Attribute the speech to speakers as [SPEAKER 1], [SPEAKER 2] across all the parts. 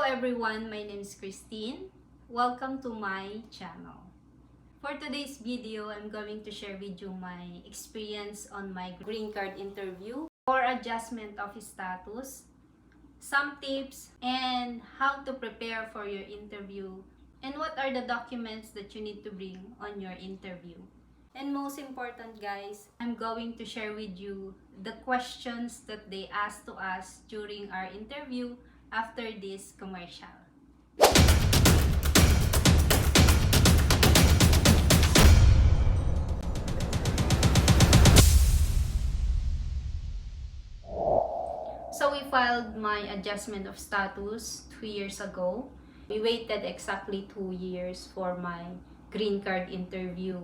[SPEAKER 1] everyone, my name is Christine. Welcome to my channel. For today's video, I'm going to share with you my experience on my green card interview for adjustment of status, some tips, and how to prepare for your interview, and what are the documents that you need to bring on your interview. And most important, guys, I'm going to share with you the questions that they asked to us during our interview after this commercial. So we filed my adjustment of status 2 years ago. We waited exactly 2 years for my green card interview.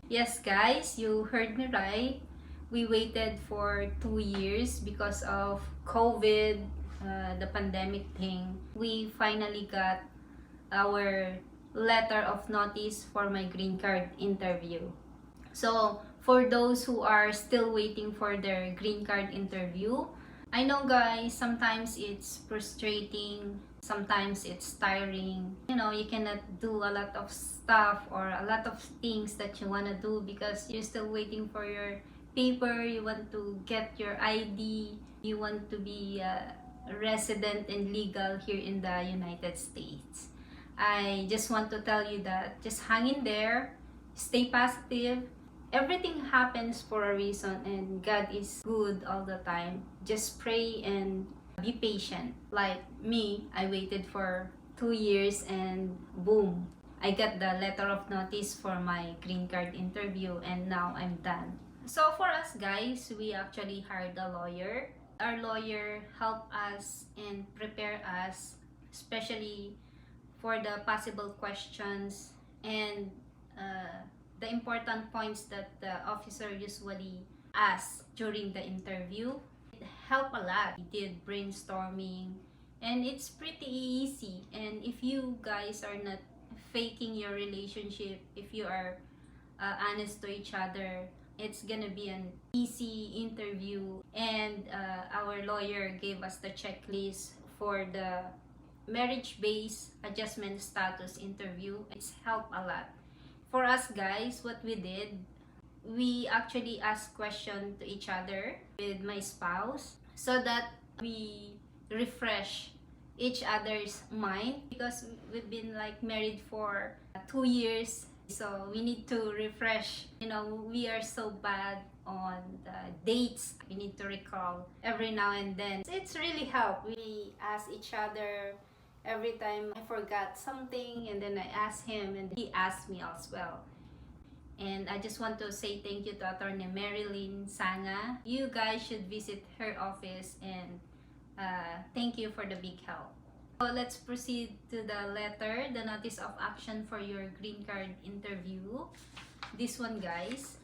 [SPEAKER 1] Yes guys, you heard me right. We waited for 2 years because of COVID, the pandemic thing. We finally got our letter of notice for my green card interview. So for those who are still waiting for their green card interview, I know guys, sometimes it's frustrating, sometimes it's tiring. You know, you cannot do a lot of stuff or a lot of things that you want to do because you're still waiting for your paper, you want to get your ID, you want to be a resident and legal here in the United States. I just want to tell you that just hang in there, stay positive. Everything happens for a reason and God is good all the time. Just pray and be patient. Like me, I waited for 2 years and boom, I got the letter of notice for my green card interview and now I'm done. So for us guys, we actually hired a lawyer. Our lawyer helped us and prepare us, especially for the possible questions and the important points that the officer usually asks during the interview. It helped a lot. We did brainstorming and it's pretty easy. And if you guys are not faking your relationship, if you are honest to each other, it's gonna be an easy interview. And our lawyer gave us the checklist for the marriage-based adjustment status interview. It's helped a lot. For us guys, what we did, we actually asked questions to each other with my spouse so that we refresh each other's mind because we've been like married for 2 years. So we need to refresh. You know, we are so bad on the dates. We need to recall every now and then. It's really helped. We ask each other every time I forgot something and then I asked him and he asked me as well. And I just want to say thank you to Attorney Marilyn Sanga. You guys should visit her office and thank you for the big help. So let's proceed to the letter, the notice of action for your green card interview. This one guys.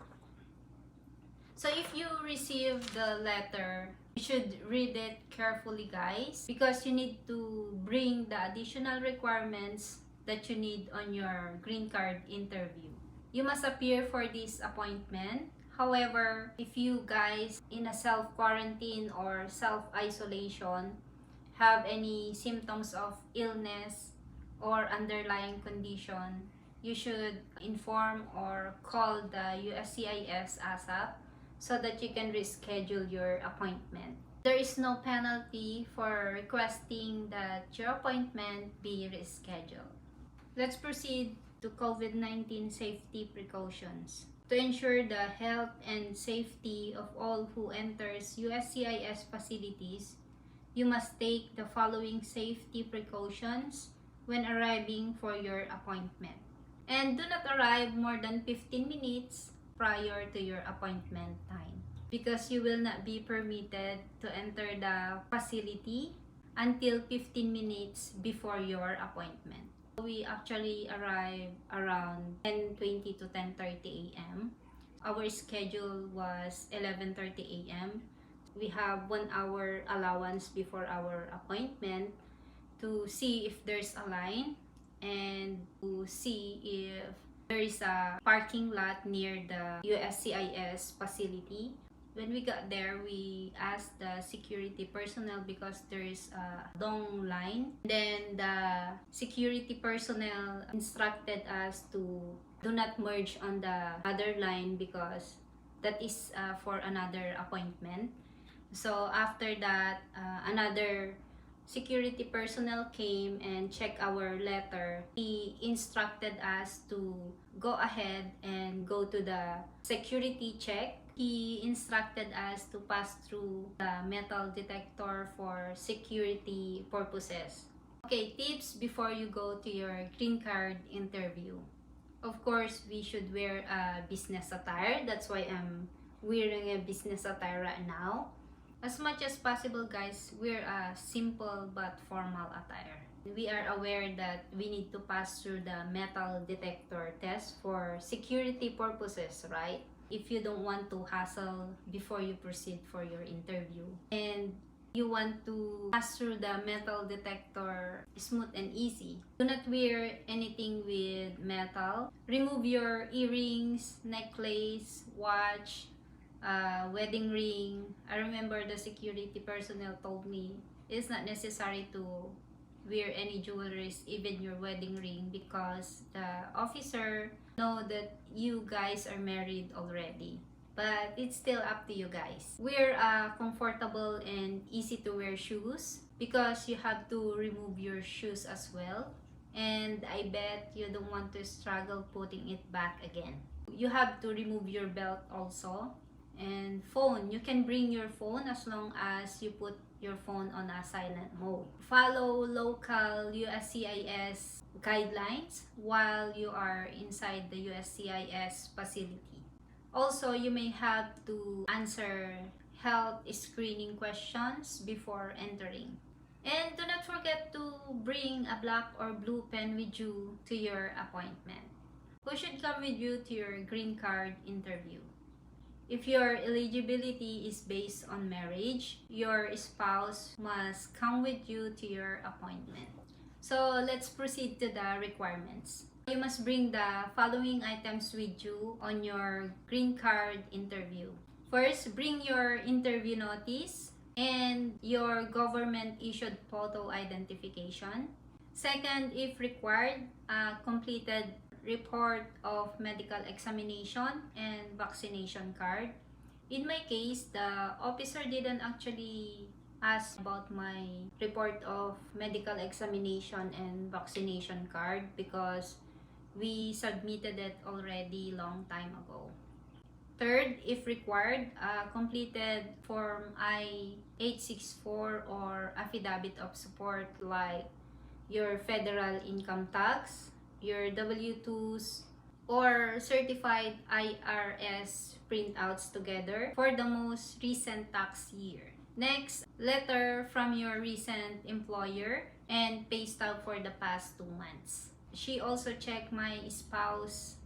[SPEAKER 1] So if you receive the letter, you should read it carefully guys because you need to bring the additional requirements that you need on your green card interview. You must appear for this appointment. However, if you guys in a self-quarantine or self-isolation have any symptoms of illness or underlying condition, you should inform or call the uscis ASAP so that you can reschedule your appointment. There is no penalty for requesting that your appointment be rescheduled. Let's proceed to COVID-19 safety precautions. To ensure the health and safety of all who enters uscis facilities, you must take the following safety precautions when arriving for your appointment. And do not arrive more than 15 minutes prior to your appointment time because you will not be permitted to enter the facility until 15 minutes before your appointment. We actually arrived around 10:20 to 10:30 a.m. Our schedule was 11:30 a.m. We have 1 hour allowance before our appointment to see if there's a line and to see if there is a parking lot near the uscis facility. When we got there, we asked the security personnel because there is a long line. Then the security personnel instructed us to do not merge on the other line because that is for another appointment. So after that, another security personnel came and checked our letter. He instructed us to go ahead and go to the security check. He instructed us to pass through the metal detector for security purposes. Okay, tips before you go to your green card interview. Of course, we should wear a business attire. That's why I'm wearing a business attire right now. As much as possible, guys, wear a simple but formal attire. We are aware that we need to pass through the metal detector test for security purposes, right? If you don't want to hassle before you proceed for your interview. And you want to pass through the metal detector smooth and easy. Do not wear anything with metal. Remove your earrings, necklace, watch, wedding ring. I remember the security personnel told me it's not necessary to wear any jewelries, even your wedding ring, because the officer know that you guys are married already. But it's still up to you guys. Wear comfortable and easy to wear shoes because you have to remove your shoes as well. And I bet you don't want to struggle putting it back again. You have to remove your belt also. And phone, you can bring your phone as long as you put your phone on a silent mode. Follow local uscis guidelines while you are inside the uscis facility. Also, you may have to answer health screening questions before entering. And do not forget to bring a black or blue pen with you to your appointment. Who should come with you to your green card interview? If your eligibility is based on marriage, your spouse must come with you to your appointment. So let's proceed to the requirements. You must bring the following items with you on your green card interview. First, bring your interview notice and your government issued photo identification. Second, if required, a completed report of medical examination and vaccination card. In my case, the officer didn't actually ask about my report of medical examination and vaccination card because we submitted it already long time ago. Third, if required, completed Form I-864 or affidavit of support like your federal income tax, your W-2s, or certified IRS printouts together for the most recent tax year. Next, letter from your recent employer and pay stub for the past 2 months. She also checked my spouse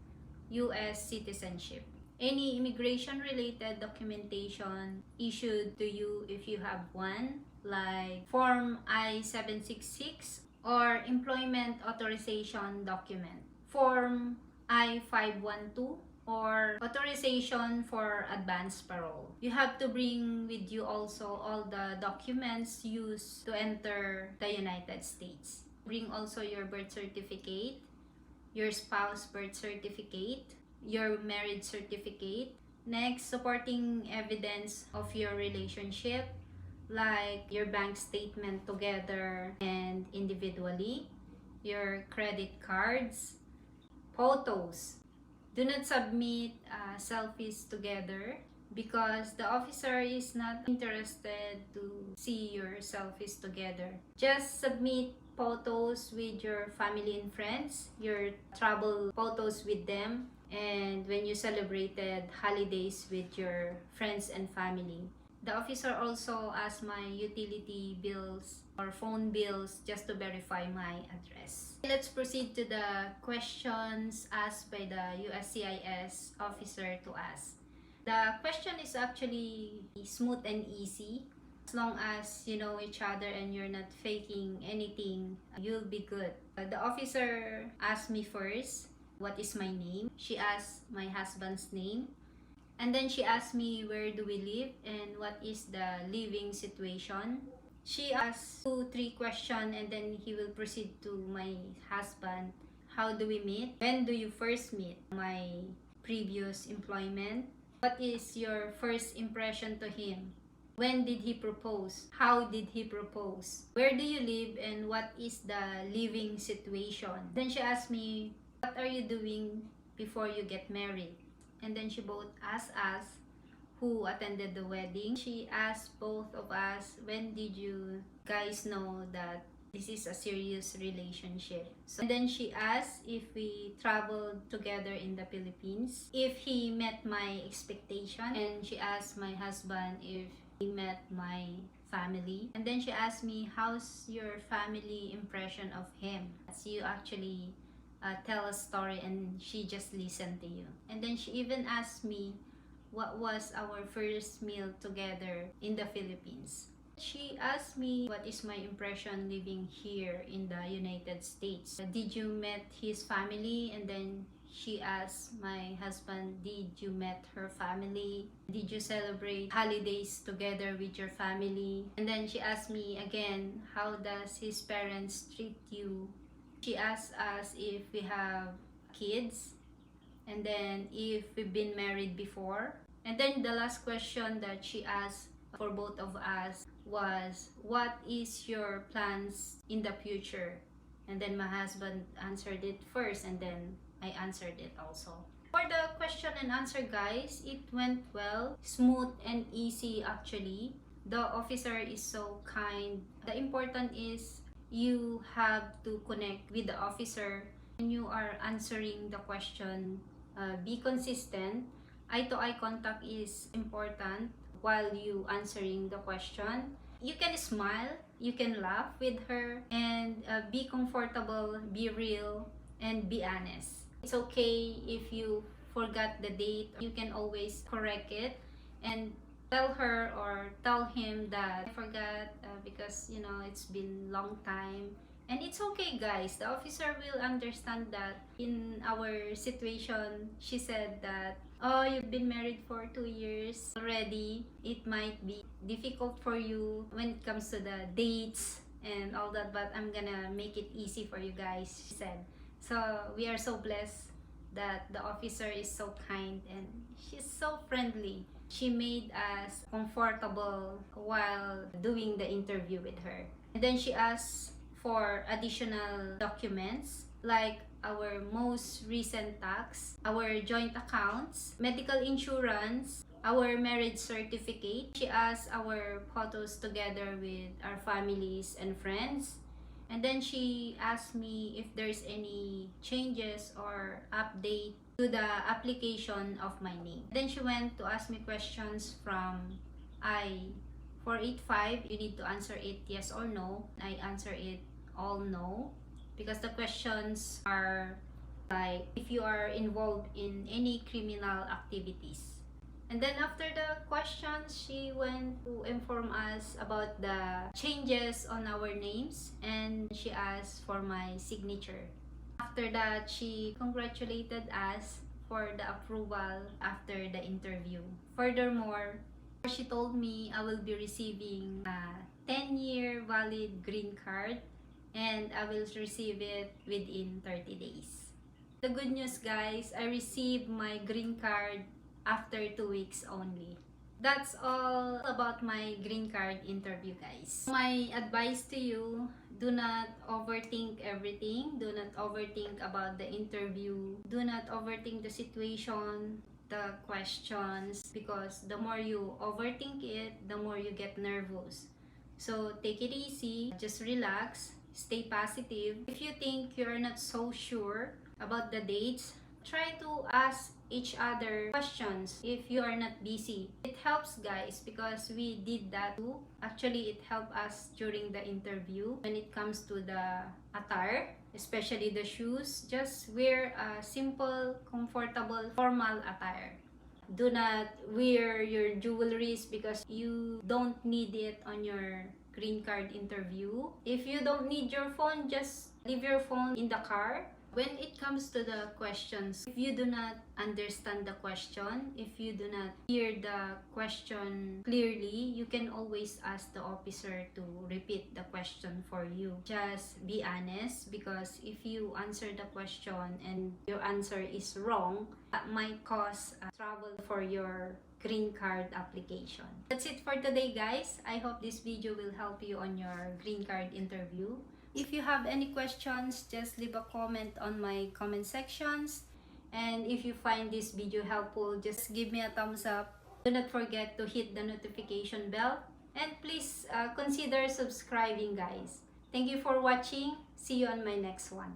[SPEAKER 1] US citizenship. Any immigration-related documentation issued to you if you have one, like Form I-766 or Employment Authorization Document, Form I-512, or Authorization for Advance Parole. You have to bring with you also all the documents used to enter the United States. Bring also your birth certificate, your spouse birth certificate, your marriage certificate. Next, supporting evidence of your relationship, like your bank statement together and individually, your credit cards, photos. Do not submit selfies together because the officer is not interested to see your selfies together. Just submit photos with your family and friends, your travel photos with them, and when you celebrated holidays with your friends and family. The officer also asked my utility bills or phone bills just to verify my address. Let's proceed to the questions asked by the USCIS officer to us. The question is actually smooth and easy. As long as you know each other and you're not faking anything, you'll be good. The officer asked me first, what is my name? She asked my husband's name. And then she asked me where do we live and what is the living situation. She asked 2-3 questions and then he will proceed to my husband. How do we meet? When do you first meet? My previous employment. What is your first impression to him? When did he propose? How did he propose? Where do you live and what is the living situation? Then she asked me, what are you doing before you get married? And then she both asked us who attended the wedding. She asked both of us, when did you guys know that this is a serious relationship? So, and then she asked if we traveled together in the Philippines, if he met my expectation, and she asked my husband if he met my family. And then she asked me, how's your family impression of him? As you actually tell a story and she just listened to you. And then she even asked me what was our first meal together in the Philippines. She asked me what is my impression living here in the United States. Did you met his family? And then she asked my husband, did you met her family? Did you celebrate holidays together with your family? And then she asked me again, how does his parents treat you? She asked us if we have kids and then if we've been married before. And then the last question that she asked for both of us was, what is your plans in the future? And then my husband answered it first and then I answered it also. For the question and answer, guys, it went well, smooth and easy actually. The officer is so kind. The important is you have to connect with the officer when you are answering the question. Be consistent. Eye-to-eye contact is important while you answering the question. You can smile, you can laugh with her, and be comfortable, be real, and be honest. It's okay if you forgot the date. You can always correct it and tell her or tell him that I forgot because it's been long time. And it's okay, guys. The officer will understand that. In our situation, she said that, oh, you've been married for 2 years already. It might be difficult for you when it comes to the dates and all that, but I'm gonna make it easy for you guys, she said. So we are so blessed that the officer is so kind and she's so friendly. She made us comfortable while doing the interview with her. And then she asked for additional documents like our most recent tax, our joint accounts, medical insurance, our marriage certificate. She asked our photos together with our families and friends. And then she asked me if there's any changes or update to the application of my name. Then she went to ask me questions from I-485. You need to answer it yes or no. I answer it all no because the questions are like if you are involved in any criminal activities. And then after the questions, she went to inform us about the changes on our names and she asked for my signature. After that, she congratulated us for the approval after the interview. Furthermore, she told me I will be receiving a 10-year valid green card and I will receive it within 30 days. The good news, guys, I received my green card after 2 weeks only. That's all about my green card interview, guys. My advice to you, do not overthink everything. Do not overthink about the interview. Do not overthink the situation, the questions, because the more you overthink it, the more you get nervous. So take it easy, just relax, stay positive. If you think you're not so sure about the dates, try to ask each other questions if you are not busy. It helps, guys, because we did that too. Actually, it helped us during the interview. When it comes to the attire, especially the shoes, just wear a simple, comfortable, formal attire. Do not wear your jewelries because you don't need it on your green card interview. If you don't need your phone, just leave your phone in the car. When it comes to the questions, if you do not understand the question, if you do not hear the question clearly, you can always ask the officer to repeat the question for you. Just be honest, because if you answer the question and your answer is wrong, that might cause trouble for your green card application. That's it for today, guys. I hope this video will help you on your green card interview. If you have any questions, just leave a comment on my comment sections. And if you find this video helpful, just give me a thumbs up. Do not forget to hit the notification bell. And please consider subscribing, guys. Thank you for watching. See you on my next one.